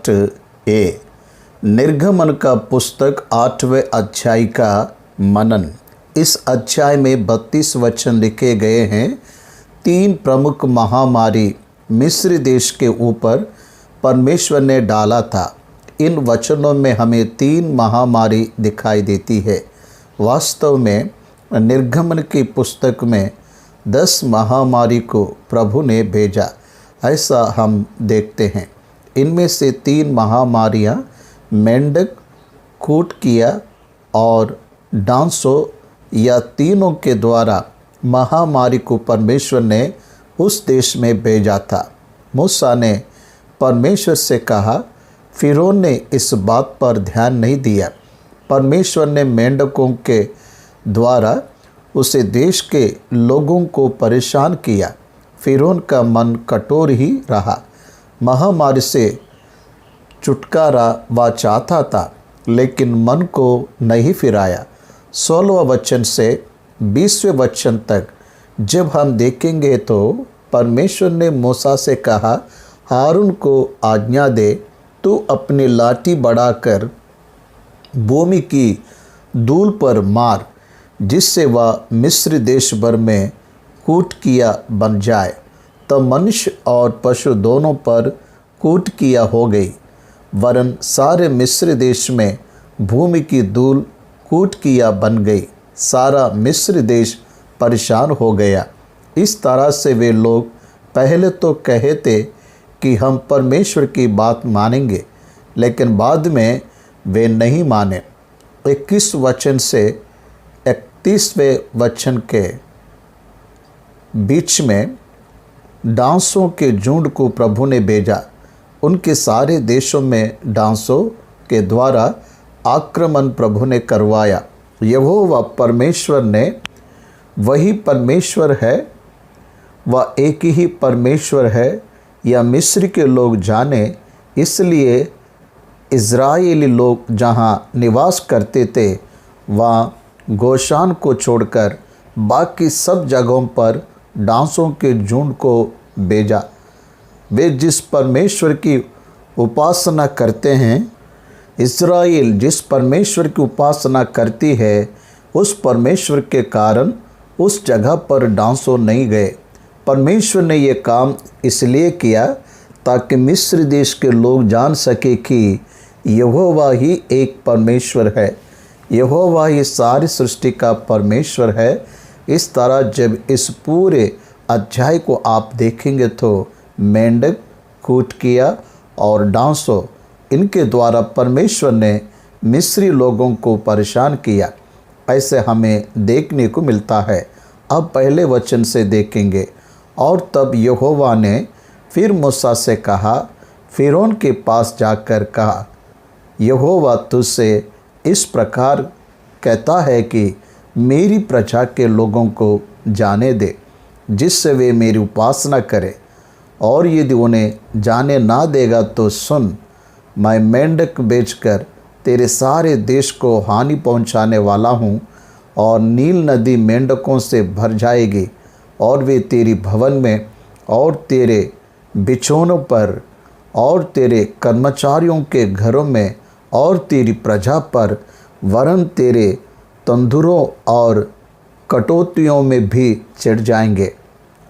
Part A, निर्गमन का पुस्तक 8वें अध्याय का मनन। इस अध्याय में 32 वचन लिखे गए हैं। 3 प्रमुख महामारी मिस्र देश के ऊपर परमेश्वर ने डाला था। इन वचनों में हमें 3 महामारी दिखाई देती है। वास्तव में निर्गमन की पुस्तक में 10 महामारी को प्रभु ने भेजा, ऐसा हम देखते हैं। इनमें से 3 महामारियाँ मेंढक, कूटकिया और डांसो, या तीनों के द्वारा महामारी को परमेश्वर ने उस देश में भेजा था। मूसा ने परमेश्वर से कहा, फिरौन ने इस बात पर ध्यान नहीं दिया। परमेश्वर ने मेंढकों के द्वारा उसे देश के लोगों को परेशान किया। फिरौन का मन कठोर ही रहा। महामारी से छुटकारा वह चाहता था, लेकिन मन को नहीं फिराया। 16वें वचन से 20वें वचन तक जब हम देखेंगे तो परमेश्वर ने मूसा से कहा, हारून को आज्ञा दे, तू अपनी लाठी बढ़ाकर भूमि की धूल पर मार, जिससे वह मिस्र देश भर में कूटकिया बन जाए। तब मनुष्य और पशु दोनों पर कूटकिया हो गई, वरन सारे मिस्र देश में भूमि की धूल कूटकिया बन गई। सारा मिस्र देश परेशान हो गया। इस तरह से वे लोग पहले तो कहते कि हम परमेश्वर की बात मानेंगे, लेकिन बाद में वे नहीं माने। 21 वचन से 31वें वचन के बीच में डांसों के झुंड को प्रभु ने भेजा। उनके सारे देशों में डांसों के द्वारा आक्रमण प्रभु ने करवाया। यहोवा परमेश्वर ने वही परमेश्वर है, वह एक ही परमेश्वर है, या मिस्र के लोग जाने। इसलिए इज़राइली लोग जहाँ निवास करते थे वहाँ गोशान को छोड़कर बाकी सब जगहों पर डांसों के झुंड को भेजा। वे जिस परमेश्वर की उपासना करते हैं, इज़राइल जिस परमेश्वर की उपासना करती है, उस परमेश्वर के कारण उस जगह पर डांसों नहीं गए। परमेश्वर ने ये काम इसलिए किया ताकि मिस्र देश के लोग जान सके कि यहोवा ही एक परमेश्वर है, यहोवा ही सारी सृष्टि का परमेश्वर है। इस तरह जब इस पूरे अध्याय को आप देखेंगे तो मेंढक, कूटकिया और डांसो, इनके द्वारा परमेश्वर ने मिस्री लोगों को परेशान किया, ऐसे हमें देखने को मिलता है। अब पहले वचन से देखेंगे। और तब यहोवा ने फिर मूसा से कहा, फिरौन के पास जाकर कहा, यहोवा तुझसे इस प्रकार कहता है कि मेरी प्रजा के लोगों को जाने दे, जिससे वे मेरी उपासना करें। और यदि उन्हें जाने ना देगा तो सुन, मैं मेंढक बेचकर तेरे सारे देश को हानि पहुंचाने वाला हूं, और नील नदी मेंढकों से भर जाएगी, और वे तेरी भवन में और तेरे बिछौनों पर और तेरे कर्मचारियों के घरों में और तेरी प्रजा पर, वरन तेरे तंदूरों और कटोतियों में भी चढ़ जाएंगे,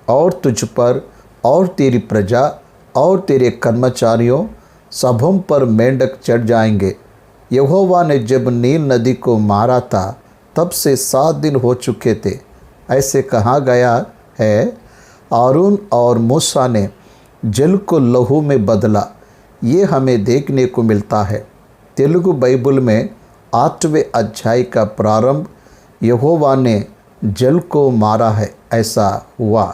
और तुझ पर और तेरी प्रजा और तेरे कर्मचारियों सबों पर मेंढक चढ़ जाएंगे। यहोवा ने जब नील नदी को मारा था तब से 7 दिन हो चुके थे, ऐसे कहा गया है। आरून और मूसा ने जल को लहू में बदला, ये हमें देखने को मिलता है। तेलुगु बाइबल में 8वें अध्याय का प्रारंभ यहोवा ने जल को मारा है, ऐसा हुआ।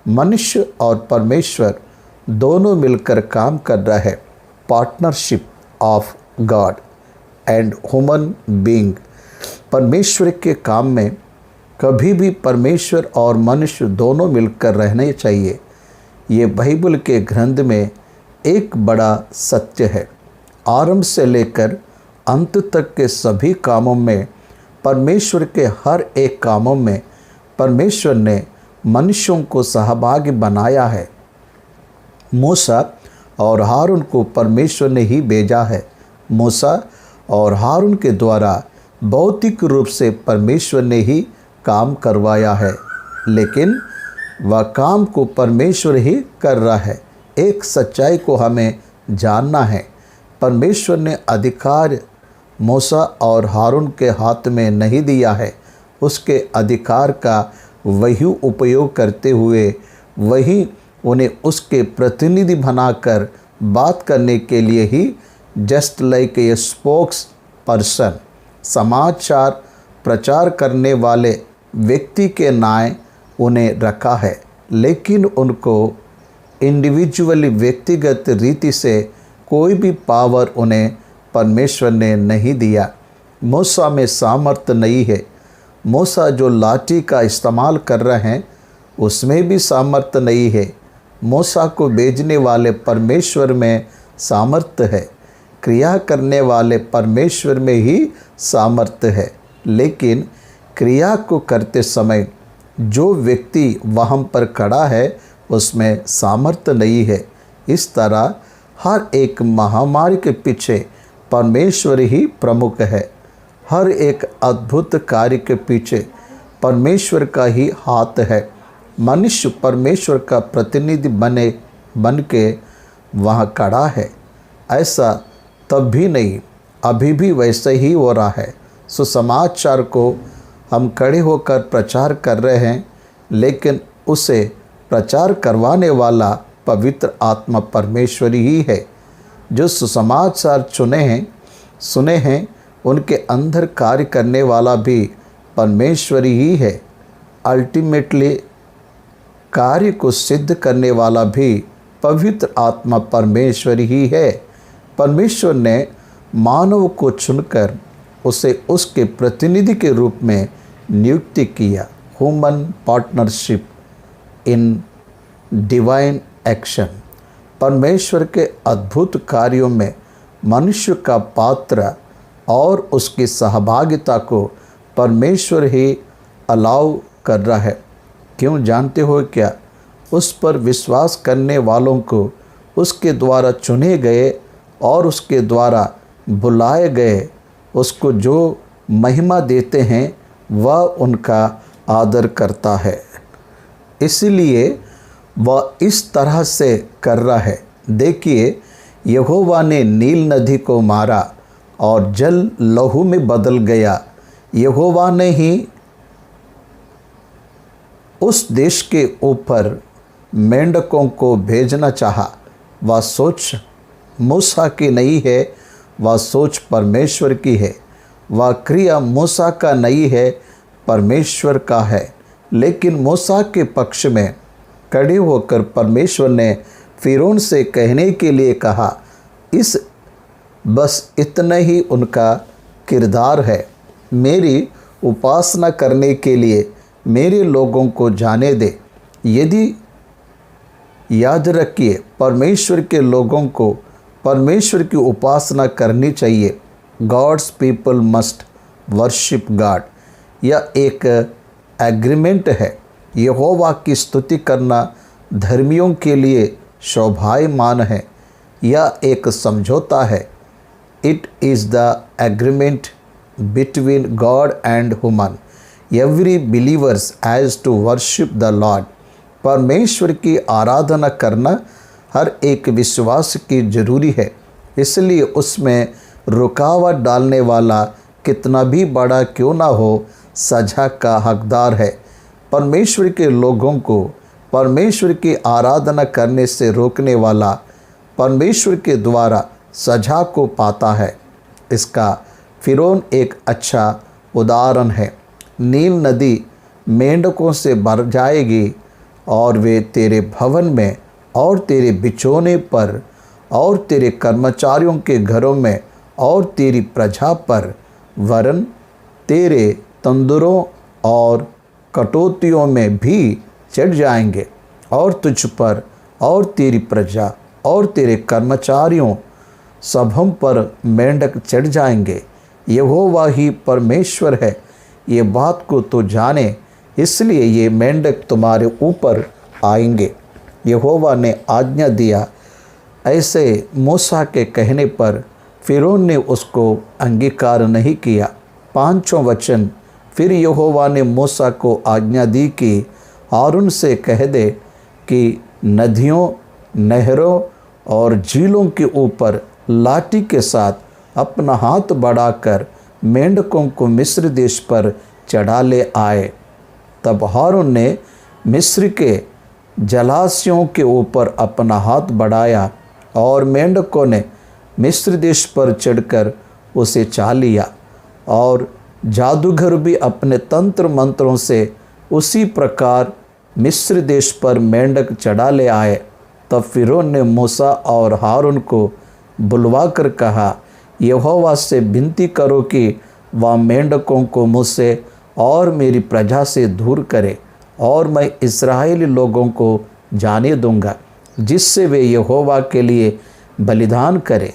मनुष्य और परमेश्वर दोनों मिलकर काम कर रहे हैं। Partnership of God and human being. परमेश्वर के काम में कभी भी परमेश्वर और मनुष्य दोनों मिलकर रहने चाहिए। ये बाइबल के ग्रंथ में एक बड़ा सत्य है। आरंभ से लेकर अंत तक के सभी कामों में, परमेश्वर के हर एक कामों में परमेश्वर ने मनुष्यों को सहभागी बनाया है। मूसा और हारून को परमेश्वर ने ही भेजा है। मूसा और हारून के द्वारा भौतिक रूप से परमेश्वर ने ही काम करवाया है, लेकिन वह काम को परमेश्वर ही कर रहा है। एक सच्चाई को हमें जानना है, परमेश्वर ने अधिकार मूसा और हारून के हाथ में नहीं दिया है। उसके अधिकार का वही उपयोग करते हुए वही उन्हें उसके प्रतिनिधि बनाकर बात करने के लिए ही just like a spokesperson, समाचार प्रचार करने वाले व्यक्ति के न्याय उन्हें रखा है, लेकिन उनको इंडिविजुअली व्यक्तिगत रीति से कोई भी पावर उन्हें परमेश्वर ने नहीं दिया। मूसा में सामर्थ्य नहीं है। मूसा जो लाठी का इस्तेमाल कर रहे हैं उसमें भी सामर्थ्य नहीं है। मूसा को भेजने वाले परमेश्वर में सामर्थ्य है, क्रिया करने वाले परमेश्वर में ही सामर्थ्य है, लेकिन क्रिया को करते समय जो व्यक्ति वहाँ पर खड़ा है उसमें सामर्थ्य नहीं है। इस तरह हर एक महामारी के पीछे परमेश्वर ही प्रमुख है। हर एक अद्भुत कार्य के पीछे परमेश्वर का ही हाथ है। मनुष्य परमेश्वर का प्रतिनिधि बन के वहाँ खड़ा है, ऐसा तब भी नहीं, अभी भी वैसे ही हो रहा है। सुसमाचार को हम खड़े होकर प्रचार कर रहे हैं, लेकिन उसे प्रचार करवाने वाला पवित्र आत्मा परमेश्वर ही है। जो सुसमाचार सुने हैं उनके अंदर कार्य करने वाला भी परमेश्वर ही है। अल्टीमेटली कार्य को सिद्ध करने वाला भी पवित्र आत्मा परमेश्वर ही है। परमेश्वर ने मानव को चुनकर उसे उसके प्रतिनिधि के रूप में नियुक्ति किया। Human partnership in divine action. परमेश्वर के अद्भुत कार्यों में मनुष्य का पात्र और उसकी सहभागिता को परमेश्वर ही अलाउ कर रहा है। क्यों जानते हो क्या? उस पर विश्वास करने वालों को उसके द्वारा चुने गए और उसके द्वारा बुलाए गए उसको जो महिमा देते हैं वह उनका आदर करता है। इसलिए वह इस तरह से कर रहा है। देखिए, यहोवा ने नील नदी को मारा और जल लहू में बदल गया। यहोवा ने ही उस देश के ऊपर मेंढकों को भेजना चाहा। वह सोच मूसा की नहीं है, वह सोच परमेश्वर की है। वह क्रिया मूसा का नहीं है, परमेश्वर का है। लेकिन मूसा के पक्ष में खड़े होकर परमेश्वर ने फिरौन से कहने के लिए कहा, बस इतना ही उनका किरदार है। मेरी उपासना करने के लिए मेरे लोगों को जाने दे। यदि याद रखिए, परमेश्वर के लोगों को परमेश्वर की उपासना करनी चाहिए। God's people must worship God. यह एक एग्रीमेंट है। यहोवा की स्तुति करना धर्मियों के लिए शोभायमान है। यह एक समझौता है। It is the agreement between God and human. Every believers has to worship the Lord. परमेश्वर की आराधना करना हर एक विश्वास की जरूरी है। इसलिए उसमें रुकावट डालने वाला कितना भी बड़ा क्यों ना हो, सजा का हकदार है। परमेश्वर के लोगों को परमेश्वर की आराधना करने से रोकने वाला परमेश्वर के द्वारा सजा को पाता है। इसका फिरौन एक अच्छा उदाहरण है। नील नदी मेंढकों से भर जाएगी और वे तेरे भवन में और तेरे बिछौने पर और तेरे कर्मचारियों के घरों में और तेरी प्रजा पर, वरन तेरे तंदुरों और कटौतियों में भी चढ़ जाएंगे और तुझ पर और तेरी प्रजा और तेरे कर्मचारियों सबों पर मेंढक चढ़ जाएंगे। यहोवा ही परमेश्वर है, ये बात को तो जाने, इसलिए ये मेंढक तुम्हारे ऊपर आएंगे। यहोवा ने आज्ञा दिया, ऐसे मूसा के कहने पर फ़िरौन ने उसको अंगीकार नहीं किया। 5वां वचन, फिर यहोवा ने मूसा को आज्ञा दी कि हारून से कह दे कि नदियों, नहरों और झीलों के ऊपर लाठी के साथ अपना हाथ बढ़ाकर मेंढकों को मिस्र देश पर चढ़ा ले आए। तब हारून ने मिस्र के जलाशयों के ऊपर अपना हाथ बढ़ाया और मेंढकों ने मिस्र देश पर चढ़कर उसे चा लिया। और जादूगर भी अपने तंत्र मंत्रों से उसी प्रकार मिस्र देश पर मेंढक चढ़ा ले आए। तब फ़िरौन ने मूसा और हारून को बुलवाकर कहा, यहोवा से विनती करो कि वह मेंढकों को मुझसे और मेरी प्रजा से दूर करे, और मैं इस्राएली लोगों को जाने दूंगा, जिससे वे यहोवा के लिए बलिदान करें।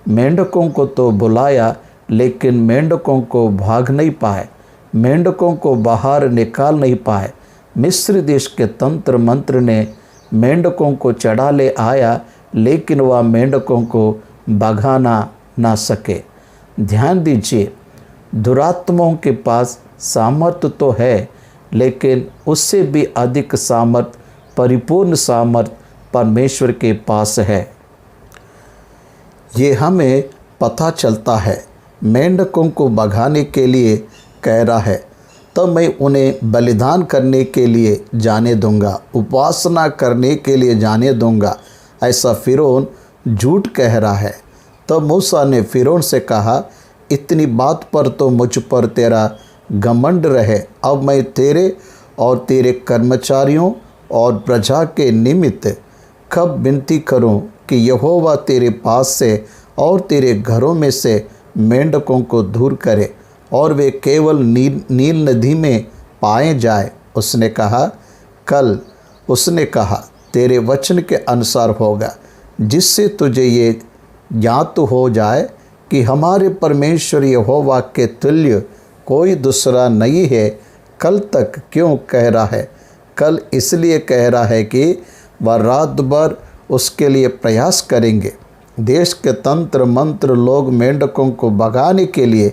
मेंढकों को तो बुलाया, लेकिन मेंढकों को भाग नहीं पाए, मेंढकों को बाहर निकाल नहीं पाए। मिस्र देश के तंत्र मंत्र ने मेंढकों को चढ़ा ले आया, लेकिन वह मेंढकों को भगाना ना सके। ध्यान दीजिए, दुरात्माओं के पास सामर्थ्य तो है, लेकिन उससे भी अधिक सामर्थ्य, परिपूर्ण सामर्थ्य परमेश्वर के पास है। ये हमें पता चलता है। मेंढकों को भगाने के लिए कह रहा है, तब मैं उन्हें बलिदान करने के लिए जाने दूंगा, उपासना करने के लिए जाने दूंगा, ऐसा फ़िरौन झूठ कह रहा है। तब मूसा ने फ़िरौन से कहा, इतनी बात पर तो मुझ पर तेरा घमंड रहे। अब मैं तेरे और तेरे कर्मचारियों और प्रजा के निमित्त कब विनती करूं कि यहोवा तेरे पास से और तेरे घरों में से मेंढकों को दूर करे और वे केवल नील नदी में पाए जाए। उसने कहा तेरे वचन के अनुसार होगा, जिससे तुझे ये ज्ञात हो जाए कि हमारे परमेश्वर यहोवा के तुल्य कोई दूसरा नहीं है। कल तक क्यों कह रहा है? कल इसलिए कह रहा है कि वह रात भर उसके लिए प्रयास करेंगे। देश के तंत्र मंत्र लोग मेंढकों को भगाने के लिए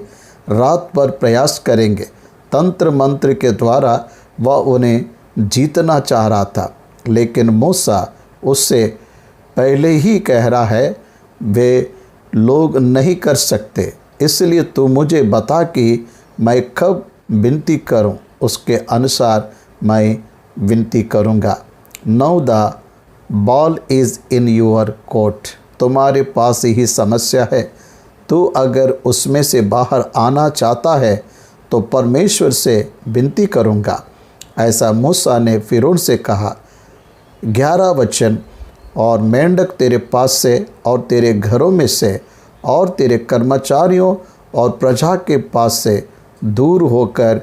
रात भर प्रयास करेंगे। तंत्र मंत्र के द्वारा वह उन्हें जीतना चाह रहा था, लेकिन मूसा उससे पहले ही कह रहा है वे लोग नहीं कर सकते। इसलिए तू मुझे बता कि मैं कब विनती करूं, उसके अनुसार मैं विनती करूंगा। Now the ball is in your court. तुम्हारे पास ही समस्या है। तू अगर उसमें से बाहर आना चाहता है तो परमेश्वर से विनती करूंगा, ऐसा मूसा ने फ़िरौन से कहा। 11 वचन, और मेंढक तेरे पास से और तेरे घरों में से और तेरे कर्मचारियों और प्रजा के पास से दूर होकर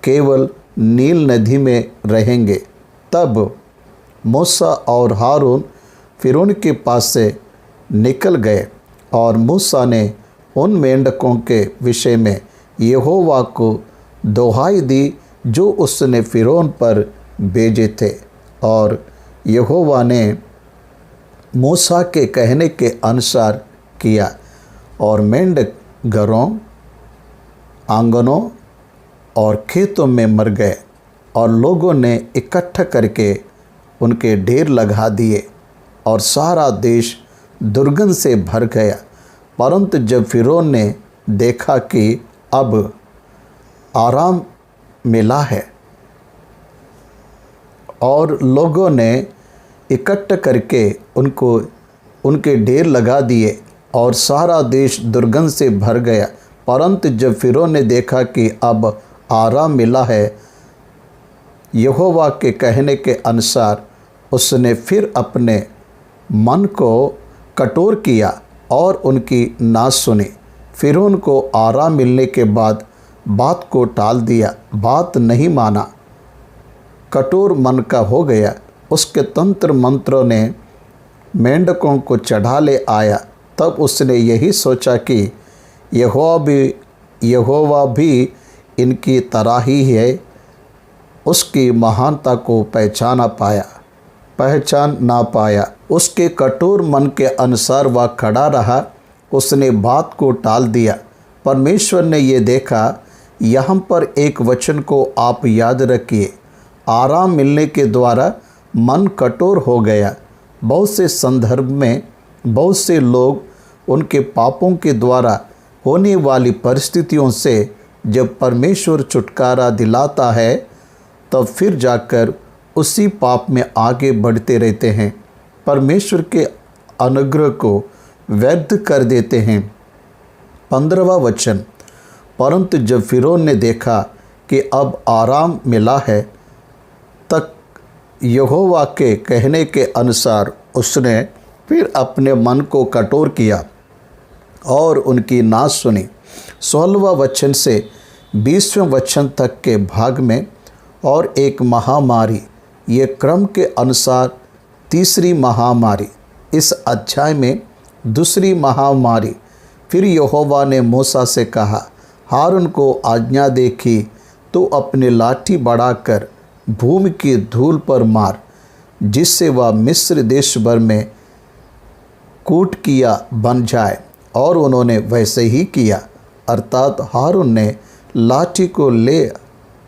केवल नील नदी में रहेंगे। तब मूसा और हारून फ़िरौन के पास से निकल गए, और मूसा ने उन मेंढकों के विषय में यहोवा को दोहाई दी जो उसने फ़िरौन पर भेजे थे। और यहोवा ने मूसा के कहने के अनुसार किया, और मेंढक घरों, आंगनों और खेतों में मर गए, और लोगों ने इकट्ठा करके उनके ढेर लगा दिए, और सारा देश दुर्गंध से भर गया। परंतु जब फ़िरौन ने देखा कि अब आराम मिला है और लोगों ने इकट्ठा करके उनके ढेर लगा दिए और सारा देश दुर्गंध से भर गया, परंतु जब फ़िरौन ने देखा कि अब आराम मिला है, यहोवा के कहने के अनुसार उसने फिर अपने मन को कठोर किया और उनकी ना सुनी। फ़िरौन को आराम मिलने के बाद बात को टाल दिया, बात नहीं माना, कठोर मन का हो गया। उसके तंत्र मंत्रों ने मेंढकों को चढ़ा ले आया। तब उसने यही सोचा कि यहोवा भी इनकी तरह ही है। उसकी महानता को पहचाना पाया। पहचान ना पाया। उसके कठोर मन के अनुसार वह खड़ा रहा, उसने बात को टाल दिया। परमेश्वर ने ये देखा। यहाँ पर एक वचन को आप याद रखिए, आराम मिलने के द्वारा मन कठोर हो गया। बहुत से संदर्भ में बहुत से लोग उनके पापों के द्वारा होने वाली परिस्थितियों से जब परमेश्वर छुटकारा दिलाता है तब फिर जाकर उसी पाप में आगे बढ़ते रहते हैं, परमेश्वर के अनुग्रह को व्यर्थ कर देते हैं। 15वां वचन, परंतु जब फिरौन ने देखा कि अब आराम मिला है, तक यहोवा के कहने के अनुसार उसने फिर अपने मन को कठोर किया और उनकी ना सुनी। 16वां वचन से 20वें वचन तक के भाग में, और एक महामारी, ये क्रम के अनुसार तीसरी महामारी, इस अध्याय में दूसरी महामारी। फिर यहोवा ने मूसा से कहा, हारून को आज्ञा दे कि तो अपनी लाठी बढ़ाकर भूमि की धूल पर मार, जिससे वह मिस्र देश भर में कूट किया बन जाए। और उन्होंने वैसे ही किया, अर्थात हारून ने लाठी को ले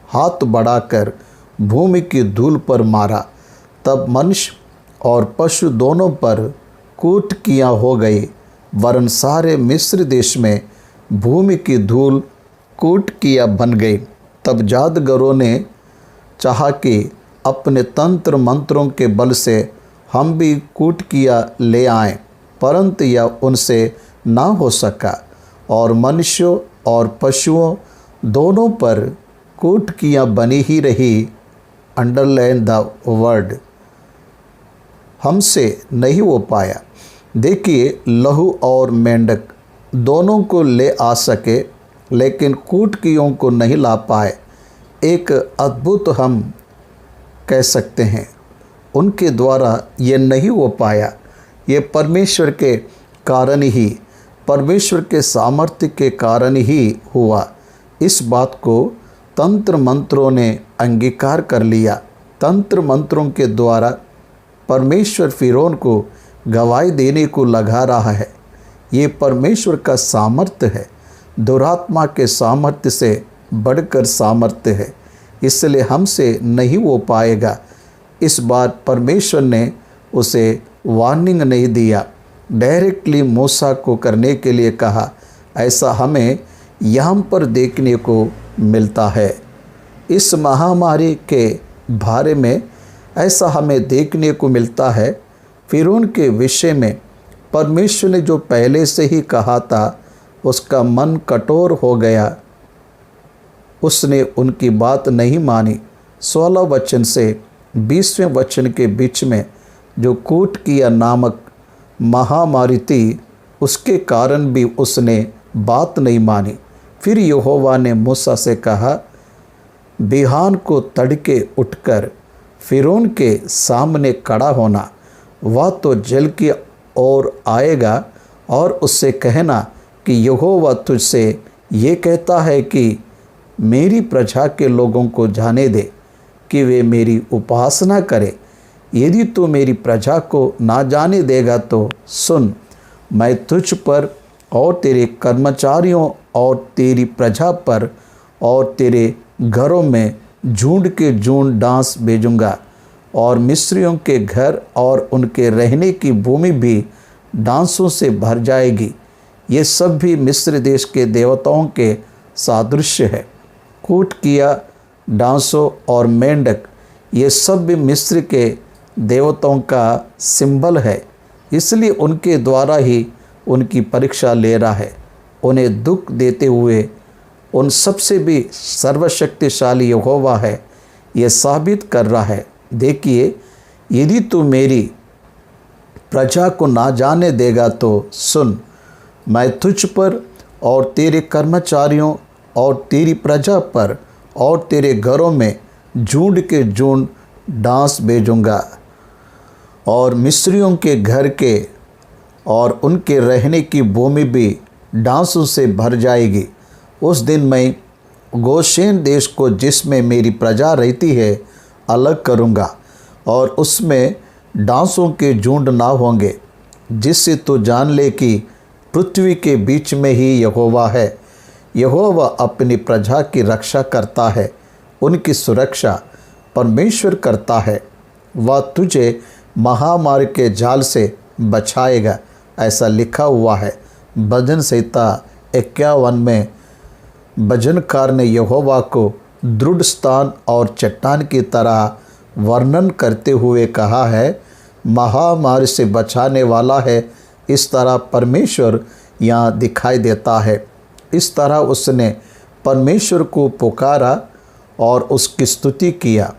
हाथ बढ़ाकर भूमि की धूल पर मारा। तब मनुष्य और पशु दोनों पर कूट किया हो गई, वरन सारे मिस्र देश में भूमि की धूल कूट किया बन गई। तब जादूगरों ने चाहा कि अपने तंत्र मंत्रों के बल से हम भी कूट किया ले आएं, परंतु यह उनसे ना हो सका, और मनुष्यों और पशुओं दोनों पर कूट किया बनी ही रही। अंडरलाइन द वर्ड, हमसे नहीं हो पाया। देखिए, लहू और मेंढक दोनों को ले आ सके, लेकिन कूटकियों को नहीं ला पाए। एक अद्भुत हम कह सकते हैं, उनके द्वारा ये नहीं हो पाया। ये परमेश्वर के कारण ही, परमेश्वर के सामर्थ्य के कारण ही हुआ। इस बात को तंत्र मंत्रों ने अंगीकार कर लिया। तंत्र मंत्रों के द्वारा परमेश्वर फिरौन को गवाही देने को लगा रहा है। ये परमेश्वर का सामर्थ्य है, दुरात्मा के सामर्थ्य से बढ़कर सामर्थ्य है, इसलिए हमसे नहीं हो पाएगा। इस बार परमेश्वर ने उसे वार्निंग नहीं दिया, डायरेक्टली मूसा को करने के लिए कहा। ऐसा हमें यहाँ पर देखने को मिलता है। इस महामारी के बारे में ऐसा हमें देखने को मिलता है। फिरौन के विषय में परमेश्वर ने जो पहले से ही कहा था, उसका मन कठोर हो गया, उसने उनकी बात नहीं मानी। 16 वचन से 20वें वचन के बीच में जो कूट किया नामक महामारी थी, उसके कारण भी उसने बात नहीं मानी। फिर यहोवा ने मूसा से कहा, बिहान को तड़के उठकर फिरौन के सामने खड़ा होना, वह तो जल की ओर आएगा, और उससे कहना कि यहोवा तुझसे ये कहता है कि मेरी प्रजा के लोगों को जाने दे कि वे मेरी उपासना करें। यदि तू मेरी प्रजा को ना जाने देगा तो सुन, मैं तुझ पर और तेरे कर्मचारियों और तेरी प्रजा पर और तेरे घरों में झुंड के झुंड डांस भेजूंगा, और मिस्रियों के घर और उनके रहने की भूमि भी डांसों से भर जाएगी। ये सब भी मिस्र देश के देवताओं के सादृश्य है। कूट किया, डांसों और मेंढक, ये सब भी मिस्र के देवताओं का सिंबल है, इसलिए उनके द्वारा ही उनकी परीक्षा ले रहा है। उन्हें दुख देते हुए उन सबसे भी सर्वशक्तिशाली यहोवा है, ये साबित कर रहा है। देखिए, यदि तू मेरी प्रजा को ना जाने देगा तो सुन, मैं तुझ पर और तेरे कर्मचारियों और तेरी प्रजा पर और तेरे घरों में झुंड के झुंड डांस भेजूंगा, और मिस्रियों के घर के और उनके रहने की भूमि भी डांसों से भर जाएगी। उस दिन मैं गोशेन देश को, जिसमें मेरी प्रजा रहती है, अलग करूँगा, और उसमें डांसों के झुंड ना होंगे, जिससे तू जान ले कि पृथ्वी के बीच में ही यहोवा है। यहोवा अपनी प्रजा की रक्षा करता है, उनकी सुरक्षा परमेश्वर करता है। वह तुझे महामारी के जाल से बचाएगा, ऐसा लिखा हुआ है। भजन संहिता 51 में भजनकार ने यहोवा को दृढ़ स्थान और चट्टान की तरह वर्णन करते हुए कहा है, महामारी से बचाने वाला है। इस तरह परमेश्वर यहाँ दिखाई देता है। इस तरह उसने परमेश्वर को पुकारा और उसकी स्तुति किया।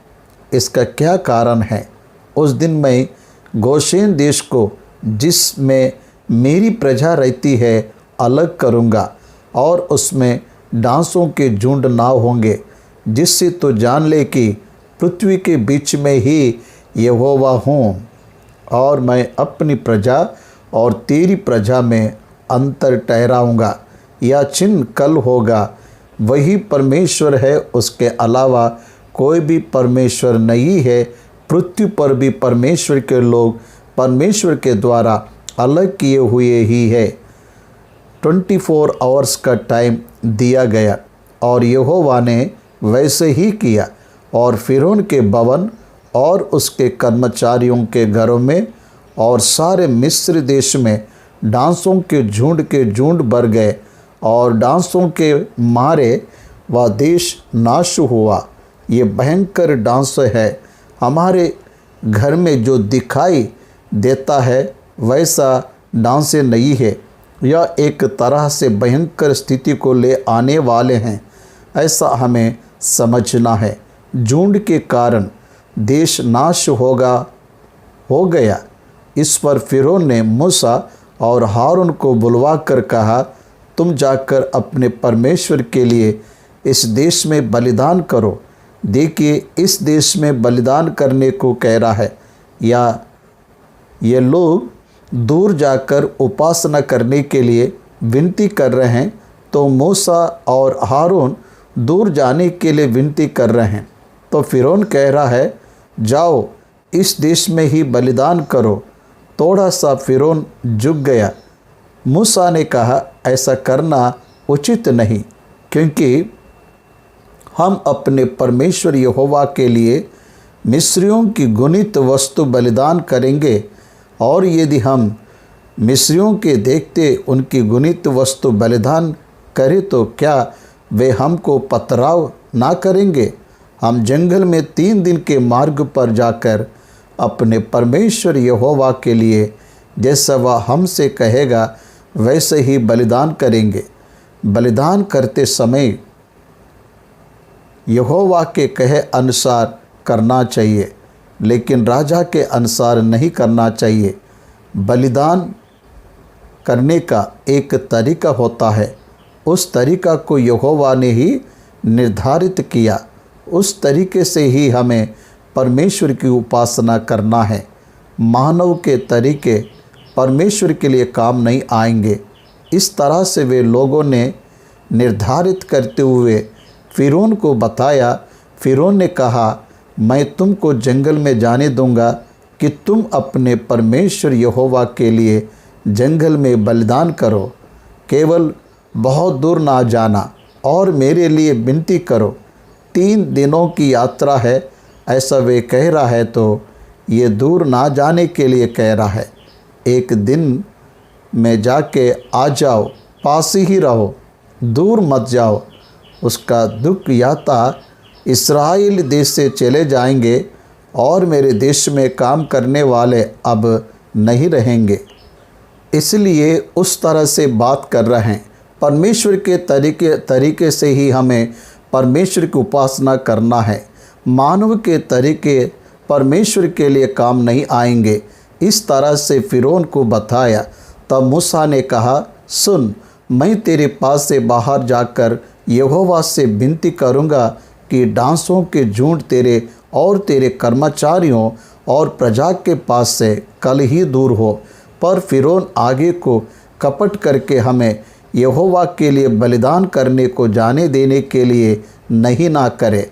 इसका क्या कारण है? उस दिन मैं गोशेन देश को, जिसमें मेरी प्रजा रहती है, अलग करूँगा और उसमें डांसों के झुंड ना होंगे, जिससे तो जान ले कि पृथ्वी के बीच में ही यहोवा हूँ। और मैं अपनी प्रजा और तेरी प्रजा में अंतर ठहराऊँगा। यह चिन्ह कल होगा। वही परमेश्वर है, उसके अलावा कोई भी परमेश्वर नहीं है। पृथ्वी पर भी परमेश्वर के लोग परमेश्वर के द्वारा अलग किए हुए ही है। 24 आवर्स का टाइम दिया गया और यहोवा ने वैसे ही किया। और फिरौन के भवन और उसके कर्मचारियों के घरों में और सारे मिस्र देश में डांसों के झुंड भर गए और डांसों के मारे वह देश नाश हुआ। ये भयंकर डांस है। हमारे घर में जो दिखाई देता है वैसा डांस नहीं है। यह एक तरह से भयंकर स्थिति को ले आने वाले हैं, ऐसा हमें समझना है। झुंड के कारण देश नाश हो गया। इस पर फिरौन ने मूसा और हारून को बुलवा कर कहा, तुम जाकर अपने परमेश्वर के लिए इस देश में बलिदान करो। देखिए, इस देश में बलिदान करने को कह रहा है, या ये लोग दूर जाकर उपासना करने के लिए विनती कर रहे हैं। तो मूसा और हारून दूर जाने के लिए विनती कर रहे हैं। तो फिरौन कह रहा है, जाओ इस देश में ही बलिदान करो। थोड़ा सा फिरौन झुक गया। मूसा ने कहा, ऐसा करना उचित नहीं, क्योंकि हम अपने परमेश्वर यहोवा के लिए मिस्रियों की गुनित वस्तु बलिदान करेंगे। और यदि हम मिस्रियों के देखते उनकी गुनित वस्तु बलिदान करें तो क्या वे हमको पथराव ना करेंगे? हम जंगल में 3 दिन के मार्ग पर जाकर अपने परमेश्वर यहोवा के लिए जैसा वह हमसे कहेगा वैसे ही बलिदान करेंगे। बलिदान करते समय यहोवा के कहे अनुसार करना चाहिए, लेकिन राजा के अनुसार नहीं करना चाहिए। बलिदान करने का एक तरीका होता है, उस तरीका को यहोवा ने ही निर्धारित किया। उस तरीके से ही हमें परमेश्वर की उपासना करना है। मानव के तरीके परमेश्वर के लिए काम नहीं आएंगे। इस तरह से वे लोगों ने निर्धारित करते हुए फिरौन को बताया। फिरौन ने कहा, मैं तुमको जंगल में जाने दूंगा कि तुम अपने परमेश्वर यहोवा के लिए जंगल में बलिदान करो। केवल बहुत दूर ना जाना और मेरे लिए विनती करो। 3 दिनों की यात्रा है, ऐसा वे कह रहा है, तो ये दूर ना जाने के लिए कह रहा है। 1 दिन में जाके आ जाओ, पास ही रहो, दूर मत जाओ। उसका दुख याता इस्राएल देश से चले जाएंगे और मेरे देश में काम करने वाले अब नहीं रहेंगे। इसलिए उस तरह से बात कर रहे हैं। परमेश्वर के तरीके से ही हमें परमेश्वर की उपासना करना है। मानव के तरीके परमेश्वर के लिए काम नहीं आएंगे। इस तरह से फिरौन को बताया। तब मूसा ने कहा, सुन, मैं तेरे पास से बाहर जाकर यहोवा से विनती करूँगा कि डांसों के झुंड तेरे और तेरे कर्मचारियों और प्रजा के पास से कल ही दूर हो। पर फिरौन आगे को कपट करके हमें यहोवा के लिए बलिदान करने को जाने देने के लिए नहीं ना करे।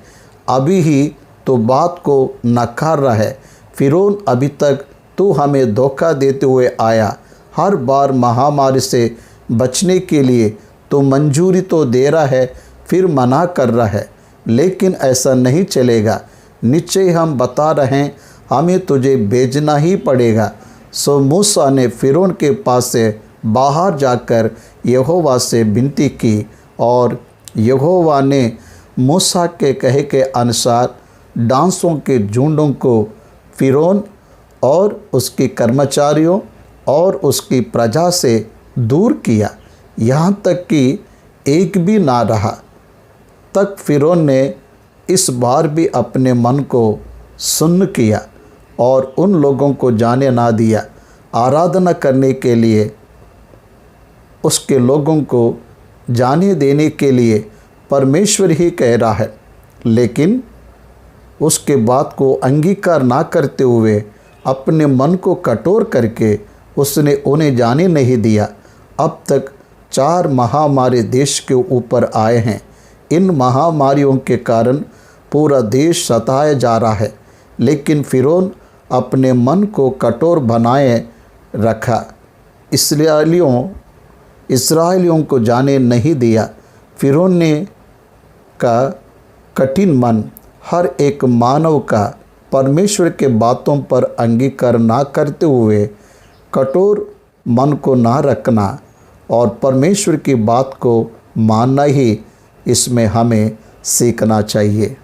अभी ही तो बात को नकार रहा है। फिरौन अभी तक तू हमें धोखा देते हुए आया। हर बार महामारी से बचने के लिए तू मंजूरी तो दे रहा है, फिर मना कर रहा है, लेकिन ऐसा नहीं चलेगा। निश्चय हम बता रहे हैं, हमें तुझे भेजना ही पड़ेगा। सो मूसा ने फ़िरौन के पास से बाहर जाकर यहोवा से विनती की, और यहोवा ने मूसा के कहे के अनुसार डांसों के झुंडों को फ़िरौन और उसके कर्मचारियों और उसकी प्रजा से दूर किया, यहाँ तक कि एक भी ना रहा। तक फ़िरौन ने इस बार भी अपने मन को सुन्न किया और उन लोगों को जाने ना दिया। आराधना करने के लिए, उसके लोगों को जाने देने के लिए परमेश्वर ही कह रहा है, लेकिन उसके बात को अंगीकार ना करते हुए अपने मन को कठोर करके उसने उन्हें जाने नहीं दिया। अब तक 4 महामारी देश के ऊपर आए हैं। इन महामारियों के कारण पूरा देश सताया जा रहा है, लेकिन फ़िरौन अपने मन को कठोर बनाए रखा, इस्राएलियों को जाने नहीं दिया। फ़िरौन ने का कठिन मन हर एक मानव का परमेश्वर के बातों पर अंगीकार ना करते हुए कठोर मन को ना रखना और परमेश्वर की बात को मानना ही इसमें हमें सीखना चाहिए।